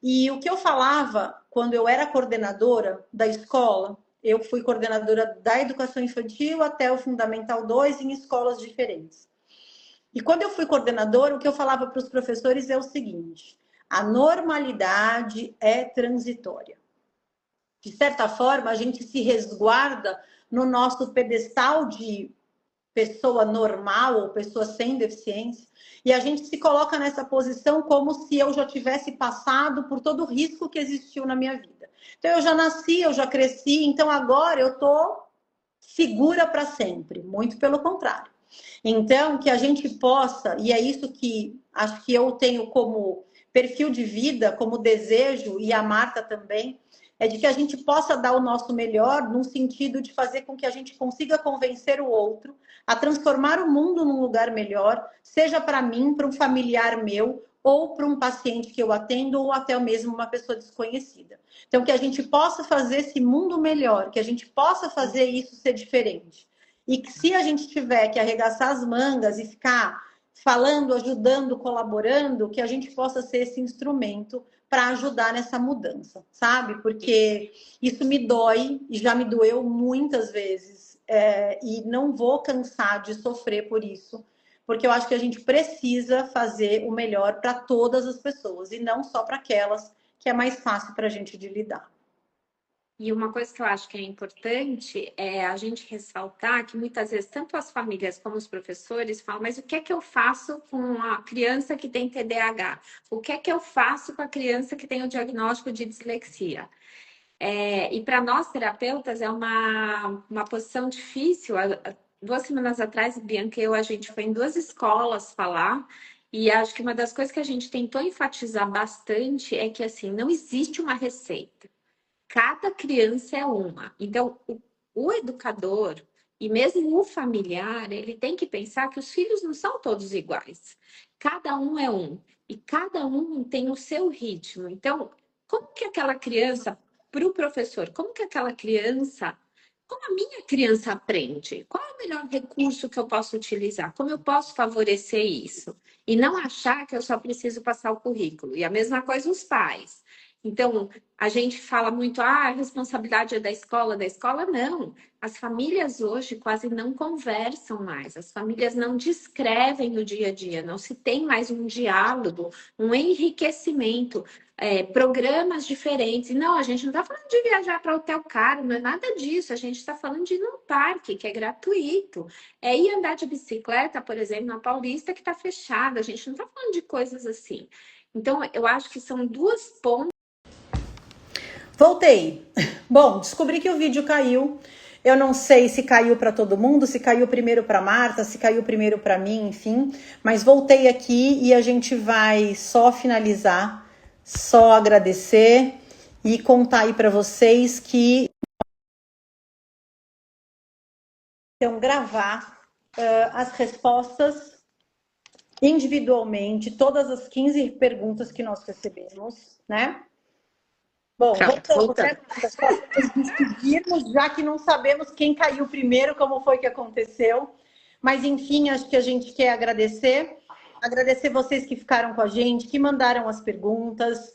E o que eu falava quando eu era coordenadora da escola, eu fui coordenadora da educação infantil até o Fundamental 2 em escolas diferentes. E quando eu fui coordenadora, o que eu falava para os professores é o seguinte: a normalidade é transitória. De certa forma, a gente se resguarda no nosso pedestal de pessoa normal ou pessoa sem deficiência, e a gente se coloca nessa posição como se eu já tivesse passado por todo o risco que existiu na minha vida. Então, eu já nasci, eu já cresci, então agora eu tô segura para sempre. Muito pelo contrário. Então, que a gente possa, e é isso que acho que eu tenho como perfil de vida, como desejo, e a Marta também, é de que a gente possa dar o nosso melhor no sentido de fazer com que a gente consiga convencer o outro a transformar o mundo num lugar melhor, seja para mim, para um familiar meu, ou para um paciente que eu atendo, ou até mesmo uma pessoa desconhecida. Então, que a gente possa fazer esse mundo melhor, que a gente possa fazer isso ser diferente. E que se a gente tiver que arregaçar as mangas e ficar falando, ajudando, colaborando, que a gente possa ser esse instrumento para ajudar nessa mudança, sabe? Porque isso me dói e já me doeu muitas vezes. E não vou cansar de sofrer por isso, porque eu acho que a gente precisa fazer o melhor para todas as pessoas e não só para aquelas que é mais fácil para a gente de lidar. E uma coisa que eu acho que é importante é a gente ressaltar que muitas vezes tanto as famílias como os professores falam, mas o que é que eu faço com a criança que tem TDAH? O que é que eu faço com a criança que tem o diagnóstico de dislexia? E para nós terapeutas é uma posição difícil. 2 semanas atrás, Bianca e eu, a gente foi em 2 escolas falar E acho que uma das coisas que a gente tentou enfatizar bastante é que, assim, não existe uma receita. Cada criança é uma. Então, o educador e mesmo o familiar, ele tem que pensar que os filhos não são todos iguais. Cada um é um. E cada um tem o seu ritmo. Então, como que aquela criança, para o professor, como que aquela criança, como a minha criança aprende? Qual é o melhor recurso que eu posso utilizar? Como eu posso favorecer isso? E não achar que eu só preciso passar o currículo. E a mesma coisa os pais. Então, a gente fala muito, a responsabilidade é da escola, não. As famílias hoje quase não conversam mais, as famílias não descrevem o dia a dia, não se tem mais um diálogo, um enriquecimento, programas diferentes. E não, a gente não está falando de viajar para hotel caro, não é nada disso, a gente está falando de ir num parque, que é gratuito. É ir andar de bicicleta, por exemplo, na Paulista, que está fechada, a gente não está falando de coisas assim. Então, eu acho que são duas pontas. Voltei. Bom, descobri que o vídeo caiu. Eu não sei se caiu para todo mundo, se caiu primeiro para Marta, se caiu primeiro para mim, enfim. Mas voltei aqui e a gente vai só finalizar, só agradecer e contar aí para vocês que então gravar as respostas individualmente, todas as 15 perguntas que nós recebemos, né? Bom, voltamos, né? Só nos despedirmos, já que não sabemos quem caiu primeiro, como foi que aconteceu. Mas, enfim, acho que a gente quer agradecer. Agradecer vocês que ficaram com a gente, que mandaram as perguntas.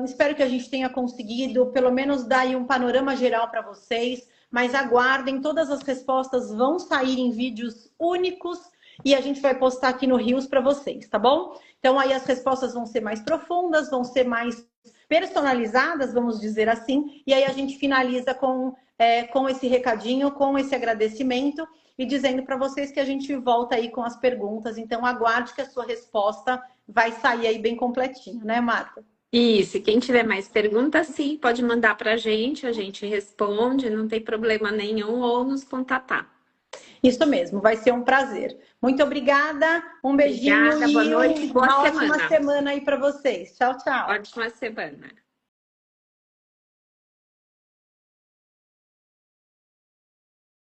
Espero que a gente tenha conseguido, pelo menos, dar aí um panorama geral para vocês. Mas aguardem, todas as respostas vão sair em vídeos únicos e a gente vai postar aqui no Rios para vocês, tá bom? Então, aí as respostas vão ser mais profundas, vão ser mais personalizadas, vamos dizer assim, e aí a gente finaliza com esse recadinho, com esse agradecimento e dizendo para vocês que a gente volta aí com as perguntas. Então, aguarde que a sua resposta vai sair aí bem completinha, né, Marta? Isso, quem tiver mais perguntas, sim, pode mandar para a gente responde, não tem problema nenhum, ou nos contatar. Isso mesmo, vai ser um prazer. Muito obrigada, um beijinho. Obrigada, boa noite, boa uma semana. ótima semana aí para vocês. Tchau, tchau. Ótima semana.